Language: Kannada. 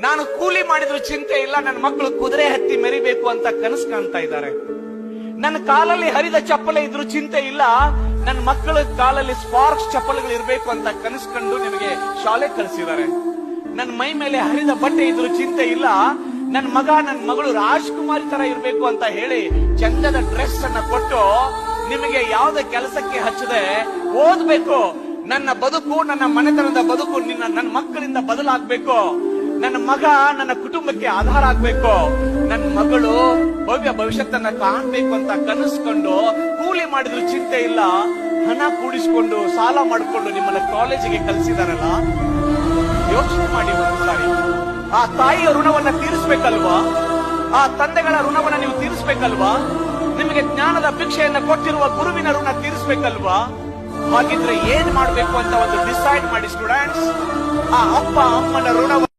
ನಾನು ಕೂಲಿ ಮಾಡಿದ್ರು ಚಿಂತೆ ಇಲ್ಲ, ನನ್ನ ಮಕ್ಕಳು ಕುದುರೆ ಹತ್ತಿ ಮೆರಿಬೇಕು ಅಂತ ಕನಸು ಕಾಣ್ತಾ ಇದ್ದಾರೆ. ನನ್ನ ಕಾಲಲ್ಲಿ ಹರಿದ ಚಪ್ಪಲೆ ಇದ್ರು ಚಿಂತೆ ಇಲ್ಲ, ನನ್ನ ಮಕ್ಕಳ ಕಾಲಲ್ಲಿ ಸ್ಪಾರ್ಕ್ಸ್ ಚಪ್ಪಲೆಗಳು ಇರಬೇಕು ಅಂತ ಕನಸು ಕಂಡು ನಿಮಗೆ ಶಾಲೆ ಕಳಿಸಿದ್ದಾರೆ. ನನ್ನ ಮೈ ಮೇಲೆ ಹರಿದ ಬಟ್ಟೆ ಇದ್ರು ಚಿಂತೆ ಇಲ್ಲ, ನನ್ನ ಮಗ ನನ್ನ ಮಗಳು ರಾಜ್ಕುಮಾರಿ ತರ ಇರಬೇಕು ಅಂತ ಹೇಳಿ ಚಂದದ ಡ್ರೆಸ್ ಅನ್ನ ಕೊಟ್ಟು ನಿಮಗೆ ಯಾವುದೇ ಕೆಲಸಕ್ಕೆ ಹಚ್ಚದೆ ಓದ್ಬೇಕು. ನನ್ನ ಬದುಕು, ನನ್ನ ಮನೆತನದ ಬದುಕು ನನ್ನ ಮಕ್ಕಳಿಂದ ಬದಲಾಗಬೇಕು. ನನ್ನ ಮಗ ನನ್ನ ಕುಟುಂಬಕ್ಕೆ ಆಧಾರ ಆಗ್ಬೇಕು. ನನ್ನ ಮಗಳು ಭವ್ಯ ಭವಿಷ್ಯತ್ತನ್ನ ಕಾಣ್ಬೇಕು ಅಂತ ಕನಸ್ಕೊಂಡು ಕೂಲಿ ಮಾಡಿದ್ರು ಚಿಂತೆ ಇಲ್ಲ, ಹಣ ಕೂಡಿಸಿಕೊಂಡು ಸಾಲ ಮಾಡಿಕೊಂಡು ನಿಮ್ಮನ್ನ ಕಾಲೇಜಿಗೆ ಕಲಿಸಿದಾರಲ್ಲ, ಯೋಚನೆ ಮಾಡಿ ಒಂದು ಸಾರಿ. ಆ ತಾಯಿಯ ಋಣವನ್ನ ತೀರಿಸ್ಬೇಕಲ್ವಾ? ಆ ತಂದೆಗಳ ಋಣವನ್ನ ನೀವು ತೀರಿಸ್ಬೇಕಲ್ವಾ? ನಿಮಗೆ ಜ್ಞಾನದ ಭಿಕ್ಷೆಯನ್ನ ಕೊಟ್ಟಿರುವ ಗುರುವಿನ ಋಣ ತೀರಿಸ್ಬೇಕಲ್ವಾ? ಹಾಗಿದ್ರೆ ಏನ್ ಮಾಡ್ಬೇಕು ಅಂತ ಒಂದು ಡಿಸೈಡ್ ಮಾಡಿ ಸ್ಟೂಡೆಂಟ್ಸ್. ಆ ಅಪ್ಪ ಅಮ್ಮನ ಋಣವನ್ನು